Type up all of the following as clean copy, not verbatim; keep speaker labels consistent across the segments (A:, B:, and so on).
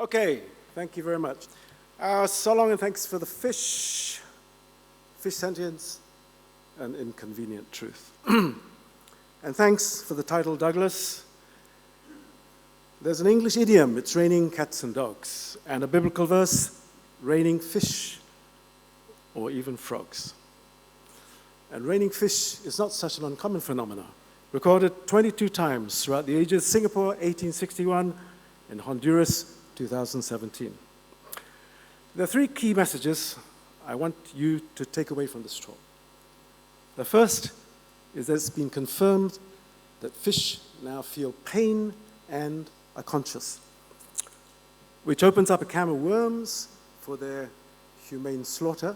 A: Okay, thank you very much. So long and thanks for the fish sentience, and inconvenient truth. And thanks for the title, Douglas. There's an English idiom, it's raining cats and dogs, and a biblical verse, raining fish or even frogs. And raining fish is not such an uncommon phenomenon. Recorded 22 times throughout the ages, Singapore, 1861, and Honduras, 2017. There are three key messages I want you to take away from this talk. The first is that it's been confirmed that fish now feel pain and are conscious, which opens up a can of worms for their humane slaughter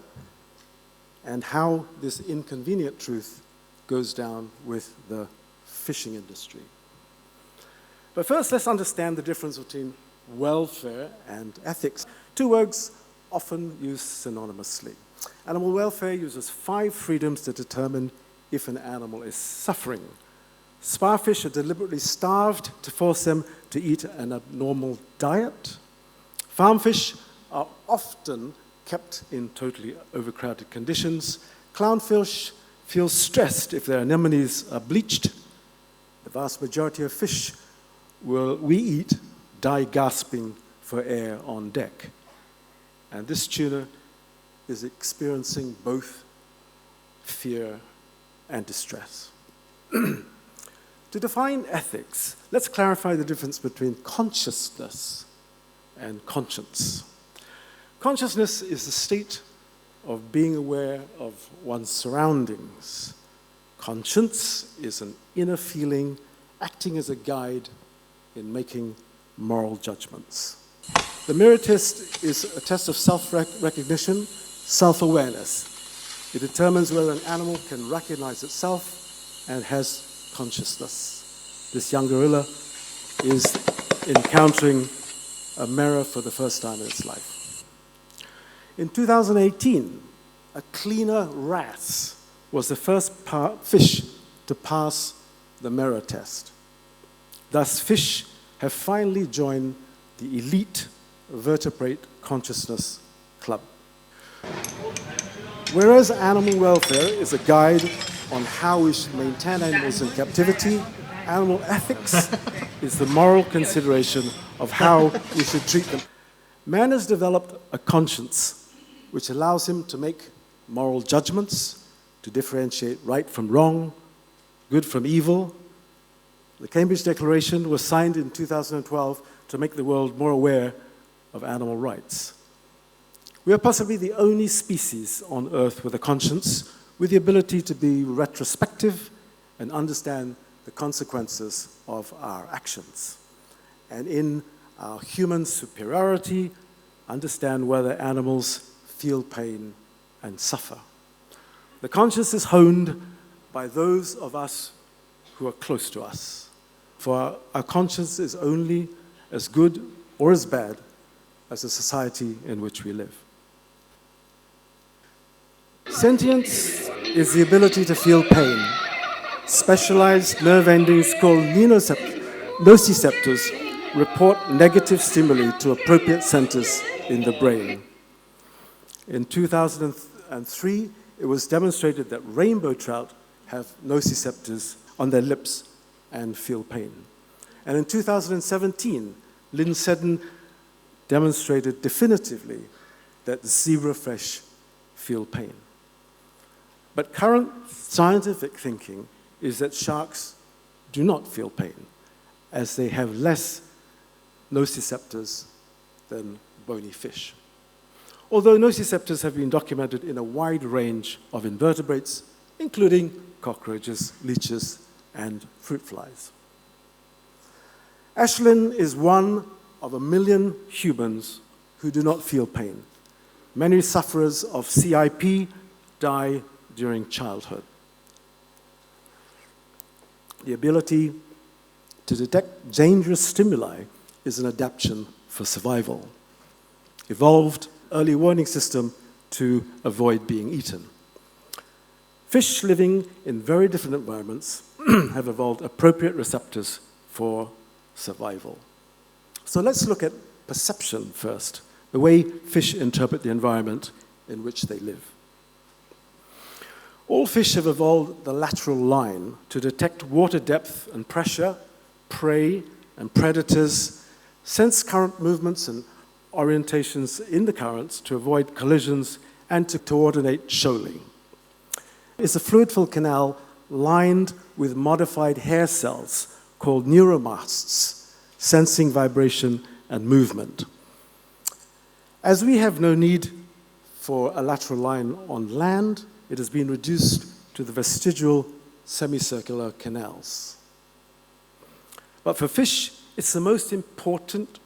A: and how this inconvenient truth goes down with the fishing industry. But first, let's understand the difference between welfare and ethics. Two words often used synonymously. Animal welfare uses 5 freedoms to determine if an animal is suffering. Sparfish are deliberately starved to force them to eat an abnormal diet. Farm fish are often kept in totally overcrowded conditions. Clownfish feel stressed if their anemones are bleached. The vast majority of fish we eat die gasping for air on deck. And this tuna is experiencing both fear and distress. To define ethics, let's clarify the difference between consciousness and conscience. Consciousness is the state of being aware of one's surroundings. Conscience is an inner feeling acting as a guide in making moral judgments. The mirror test is a test of self-recognition, self-awareness. It determines whether an animal can recognize itself and has consciousness. This young gorilla is encountering a mirror for the first time in its life. In 2018, a cleaner wrasse was the first fish to pass the mirror test. Thus, fish have finally joined the elite vertebrate consciousness club. Whereas animal welfare is a guide on how we should maintain animals in captivity, animal ethics is the moral consideration of how we should treat them. Man has developed a conscience which allows him to make moral judgments, to differentiate right from wrong, good from evil. The Cambridge Declaration was signed in 2012 to make the world more aware of animal rights. We are possibly the only species on Earth with a conscience, with the ability to be retrospective and understand the consequences of our actions. And in our human superiority, understand whether animals feel pain and suffer. The conscience is honed by those of us who are close to us. For our conscience is only as good or as bad as the society in which we live. Sentience is the ability to feel pain. Specialized nerve endings called nociceptors report negative stimuli to appropriate centers in the brain. In 2003, it was demonstrated that rainbow trout have nociceptors on their lips and feel pain. And in 2017, Lynn Seddon demonstrated definitively that zebrafish feel pain. But current scientific thinking is that sharks do not feel pain, as they have less nociceptors than bony fish. Although nociceptors have been documented in a wide range of invertebrates, including cockroaches, leeches, and fruit flies. Ashlyn is one of 1 million humans who do not feel pain. Many sufferers of CIP die during childhood. The ability to detect dangerous stimuli is an adaptation for survival. Evolved early warning system to avoid being eaten. Fish living in very different environments have evolved appropriate receptors for survival. So let's look at perception first, the way fish interpret the environment in which they live. All fish have evolved the lateral line to detect water depth and pressure, prey and predators, sense current movements and orientations in the currents to avoid collisions and to coordinate shoaling. It's a fluid-filled canal lined with modified hair cells called neuromasts, sensing vibration and movement. As we have no need for a lateral line on land, it has been reduced to the vestigial semicircular canals. But for fish, it's the most important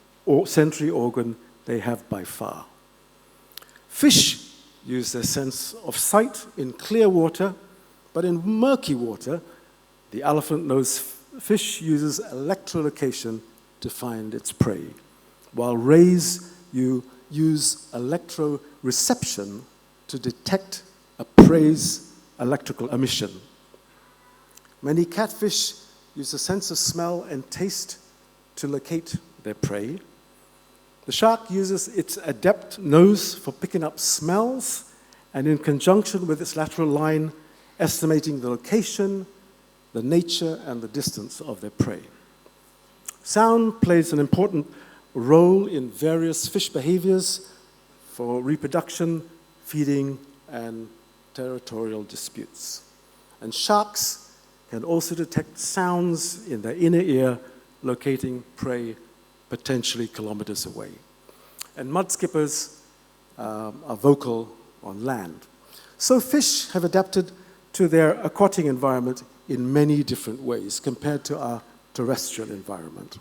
A: sensory organ they have by far. Fish use their sense of sight in clear water, but in murky water, the elephant-nosed fish uses electrolocation to find its prey, while rays use electroreception to detect a prey's electrical emission. Many catfish use a sense of smell and taste to locate their prey. The shark uses its adept nose for picking up smells, and in conjunction with its lateral line, estimating the location, the nature, and the distance of their prey. Sound plays an important role in various fish behaviors for reproduction, feeding, and territorial disputes. And sharks can also detect sounds in their inner ear, locating prey potentially kilometers away. And mudskippers are vocal on land. So fish have adapted to their aquatic environment in many different ways compared to our terrestrial environment.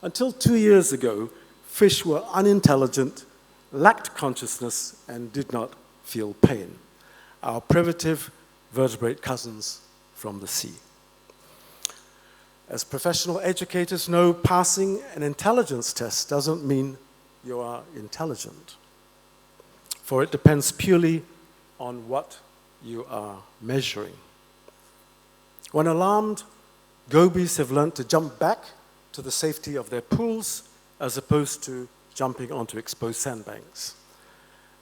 A: Until 2 years ago, fish were unintelligent, lacked consciousness, and did not feel pain. Our primitive vertebrate cousins from the sea. As professional educators know, passing an intelligence test doesn't mean you are intelligent, for it depends purely on what you are measuring. When alarmed, gobies have learned to jump back to the safety of their pools as opposed to jumping onto exposed sandbanks.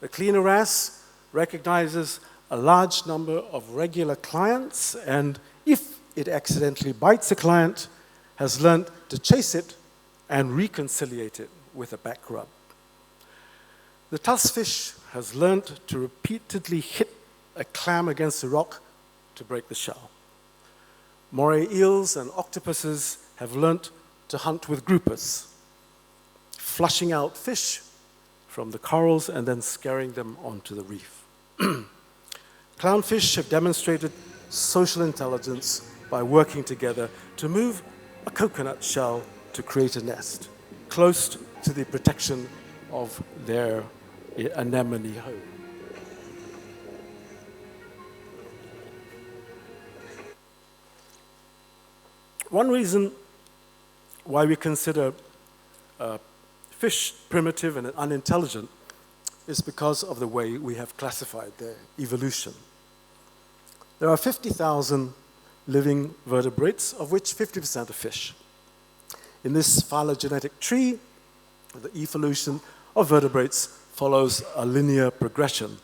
A: The cleaner wrasse recognizes a large number of regular clients, and if it accidentally bites a client, has learned to chase it and reconciliate it with a back rub. The tuskfish has learned to repeatedly hit a clam against a rock to break the shell. Moray eels and octopuses have learnt to hunt with groupers, flushing out fish from the corals and then scaring them onto the reef. Clownfish have demonstrated social intelligence by working together to move a coconut shell to create a nest, close to the protection of their anemone home. One reason why we consider fish primitive and unintelligent is because of the way we have classified their evolution. There are 50,000 living vertebrates, of which 50% are fish. In this phylogenetic tree, the evolution of vertebrates follows a linear progression,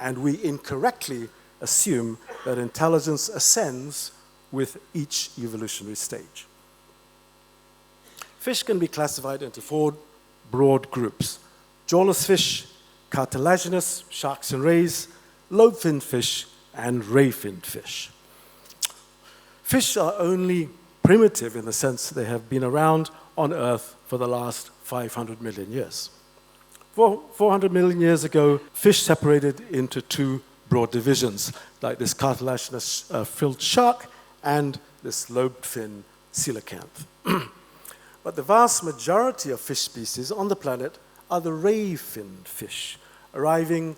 A: and we incorrectly assume that intelligence ascends with each evolutionary stage. Fish can be classified into 4 broad groups: jawless fish, cartilaginous, sharks and rays, lobe-finned fish, and ray-finned fish. Fish are only primitive in the sense they have been around on Earth for the last 500 million years. 400 million years ago, fish separated into 2 broad divisions, like this cartilaginous filled shark and this lobed-fin coelacanth. But the vast majority of fish species on the planet are the ray-finned fish, arriving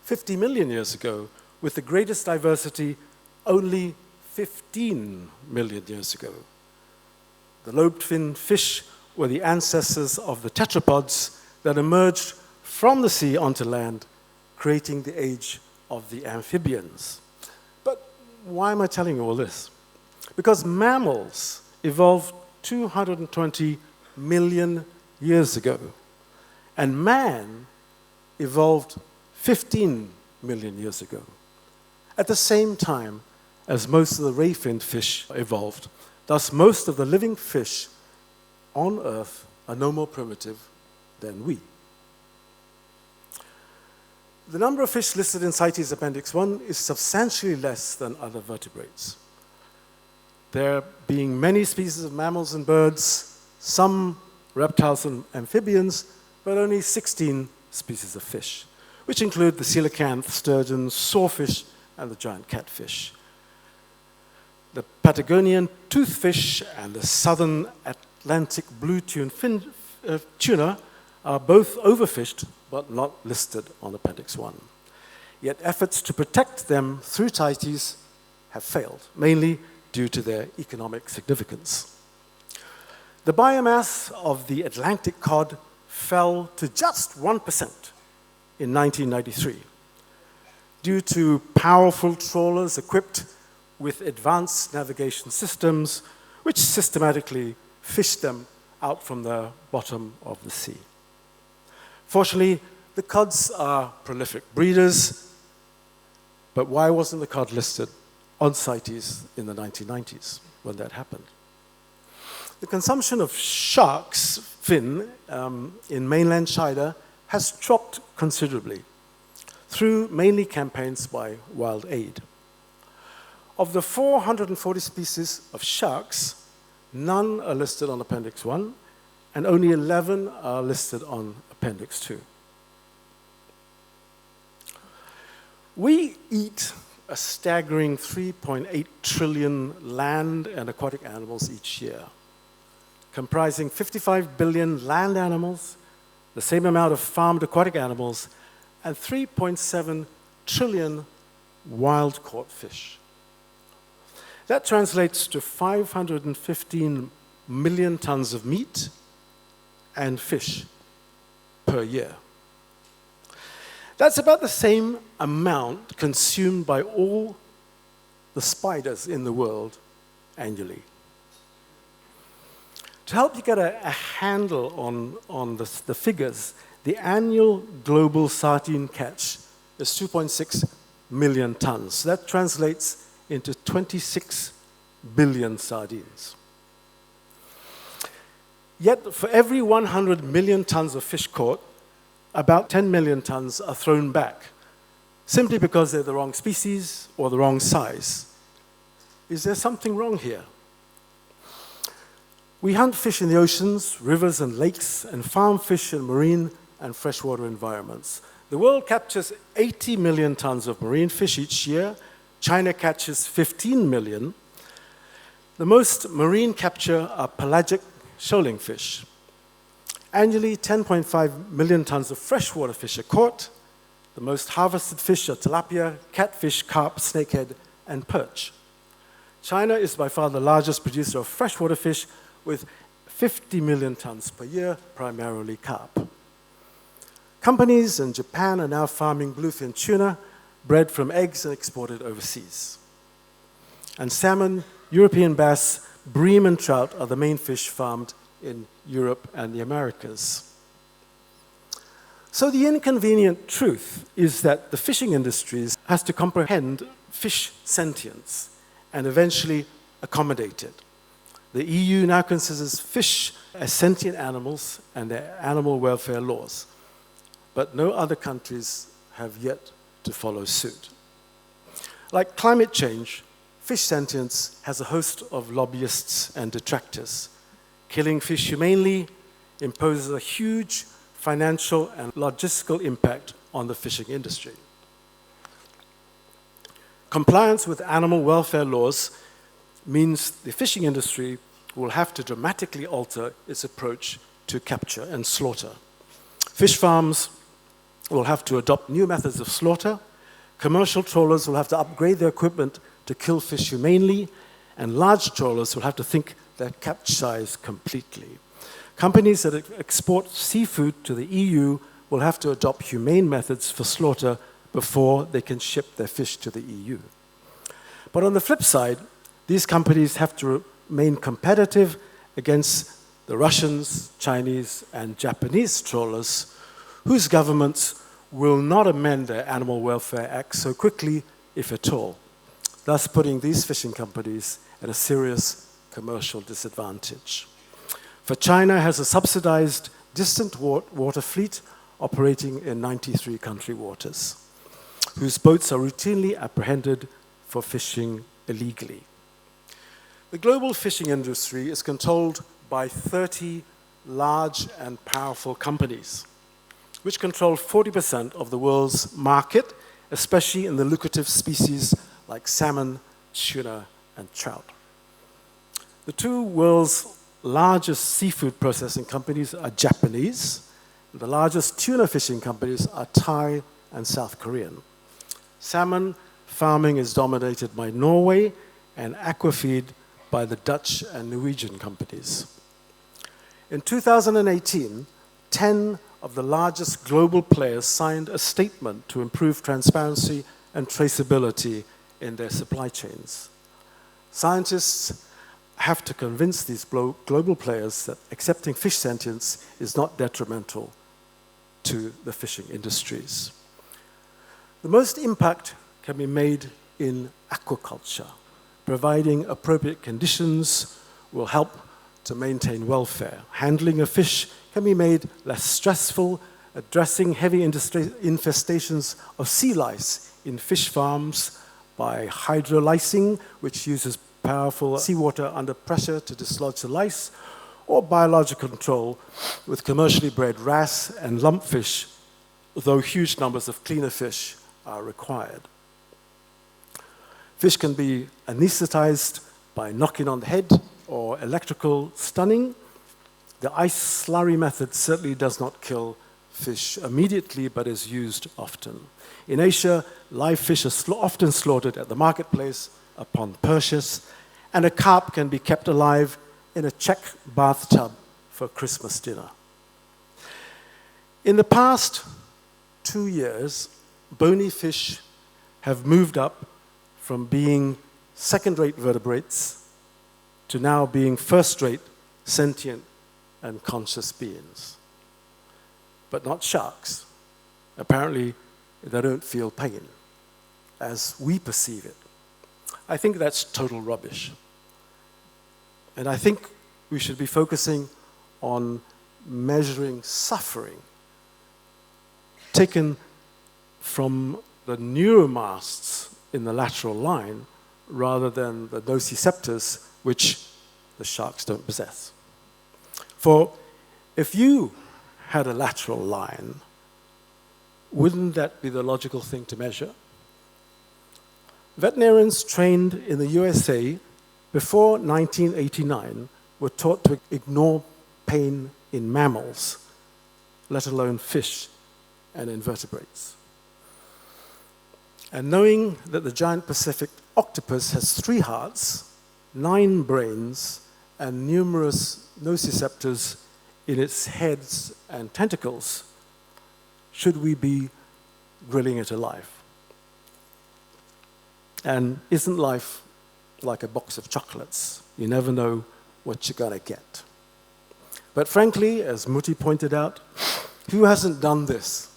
A: 50 million years ago, with the greatest diversity only 15 million years ago. The lobed-finned fish were the ancestors of the tetrapods that emerged from the sea onto land, creating the age of the amphibians. But why am I telling you all this? Because mammals evolved 220 million years ago. And man evolved 15 million years ago, at the same time as most of the ray-finned fish evolved. Thus, most of the living fish on Earth are no more primitive than we. The number of fish listed in CITES Appendix 1 is substantially less than other vertebrates. There being many species of mammals and birds, some reptiles and amphibians, but only 16 species of fish, which include the coelacanth, sturgeon, sawfish, and the giant catfish. The Patagonian toothfish and the southern Atlantic blue tuna are both overfished but not listed on Appendix 1. Yet efforts to protect them through CITES have failed, mainly due to their economic significance. The biomass of the Atlantic cod fell to just 1% in 1993 due to powerful trawlers equipped with advanced navigation systems which systematically fished them out from the bottom of the sea. Fortunately, the cods are prolific breeders, but why wasn't the cod listed on CITES in the 1990s when that happened? The consumption of shark's fin in mainland China has dropped considerably through mainly campaigns by Wild Aid. Of the 440 species of sharks, none are listed on Appendix 1, and only 11 are listed on Appendix 2. We eat a staggering 3.8 trillion land and aquatic animals each year, comprising 55 billion land animals, the same amount of farmed aquatic animals, and 3.7 trillion wild-caught fish. That translates to 515 million tons of meat and fish per year. That's about the same amount consumed by all the spiders in the world annually. To help you get a handle on the figures, the annual global sardine catch is 2.6 million tons. That translates into 26 billion sardines. Yet, for every 100 million tons of fish caught, about 10 million tons are thrown back, simply because they're the wrong species or the wrong size. Is there something wrong here? We hunt fish in the oceans, rivers, and lakes, and farm fish in marine and freshwater environments. The world captures 80 million tons of marine fish each year. China catches 15 million. The most marine capture are pelagic shoaling fish. Annually, 10.5 million tons of freshwater fish are caught. The most harvested fish are tilapia, catfish, carp, snakehead, and perch. China is by far the largest producer of freshwater fish, with 50 million tons per year, primarily carp. Companies in Japan are now farming bluefin tuna, bred from eggs and exported overseas. And salmon, European bass, bream, and trout are the main fish farmed in Europe and the Americas. So the inconvenient truth is that the fishing industry has to comprehend fish sentience and eventually accommodate it. The EU now considers fish as sentient animals and their animal welfare laws, but no other countries have yet to follow suit. Like climate change, fish sentience has a host of lobbyists and detractors. Killing fish humanely imposes a huge financial and logistical impact on the fishing industry. Compliance with animal welfare laws means the fishing industry will have to dramatically alter its approach to capture and slaughter. Fish farms will have to adopt new methods of slaughter. Commercial trawlers will have to upgrade their equipment to kill fish humanely, and large trawlers will have to think their catch size completely. Companies that export seafood to the EU will have to adopt humane methods for slaughter before they can ship their fish to the EU. But on the flip side, these companies have to remain competitive against the Russians, Chinese, and Japanese trawlers, whose governments will not amend their Animal Welfare Act so quickly, if at all, thus putting these fishing companies at a serious commercial disadvantage. For China has a subsidized distant water fleet operating in 93 country waters, whose boats are routinely apprehended for fishing illegally. The global fishing industry is controlled by 30 large and powerful companies, which control 40% of the world's market, especially in the lucrative species like salmon, tuna, and trout. The two world's largest seafood processing companies are Japanese. The largest tuna fishing companies are Thai and South Korean. Salmon farming is dominated by Norway and aquafeed by the Dutch and Norwegian companies. In 2018, 10 of the largest global players signed a statement to improve transparency and traceability in their supply chains. Scientists have to convince these global players that accepting fish sentience is not detrimental to the fishing industries. The most impact can be made in aquaculture. Providing appropriate conditions will help to maintain welfare. Handling of fish can be made less stressful, addressing heavy infestations of sea lice in fish farms by hydrolysing, which uses powerful seawater under pressure to dislodge the lice, or biological control with commercially bred wrasse and lumpfish, though huge numbers of cleaner fish are required. Fish can be anesthetized by knocking on the head or electrical stunning. The ice slurry method certainly does not kill fish immediately, but is used often. In Asia, live fish are often slaughtered at the marketplace upon purchase, and a carp can be kept alive in a Czech bathtub for Christmas dinner. In the past 2 years, bony fish have moved up from being second-rate vertebrates to now being first-rate sentient and conscious beings. But not sharks. Apparently, they don't feel pain as we perceive it. I think that's total rubbish. And I think we should be focusing on measuring suffering taken from the neuromasts in the lateral line rather than the nociceptors, which the sharks don't possess. For if you had a lateral line, wouldn't that be the logical thing to measure? Veterinarians trained in the USA before 1989 were taught to ignore pain in mammals, let alone fish and invertebrates. And knowing that the giant Pacific octopus has 3 hearts, 9 brains, and numerous nociceptors in its heads and tentacles, should we be grilling it alive? And isn't life like a box of chocolates? You never know what you're going to get. But frankly, as Muti pointed out, who hasn't done this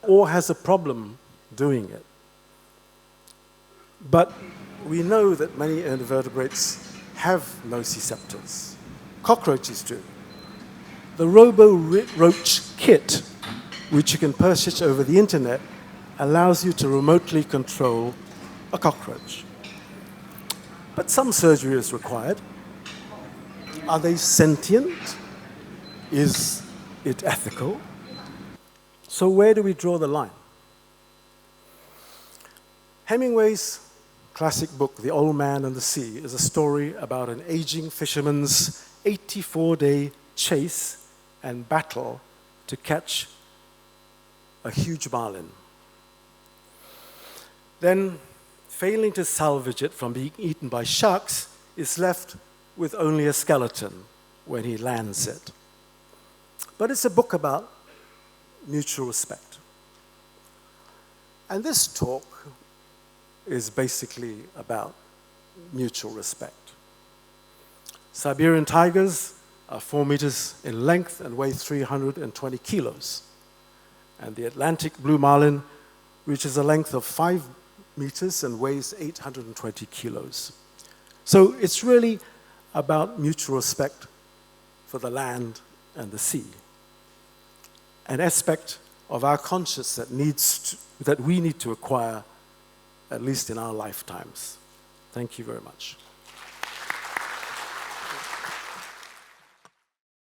A: or has a problem doing it? But we know that many invertebrates have nociceptors. Cockroaches do. The Robo-Roach kit, which you can purchase over the internet, allows you to remotely control a cockroach. But some surgery is required. Are they sentient? Is it ethical? So where do we draw the line? Hemingway's classic book, The Old Man and the Sea, is a story about an aging fisherman's 84-day chase and battle to catch a huge marlin. Then, failing to salvage it from being eaten by sharks, is left with only a skeleton when he lands it. But it's a book about mutual respect. And this talk is basically about mutual respect. Siberian tigers are 4 meters in length and weigh 320 kilos. And the Atlantic blue marlin reaches a length of 5 meters and weighs 820 kilos. So it's really about mutual respect for the land and the sea, an aspect of our conscience that we need to acquire, at least in our lifetimes. Thank you very much.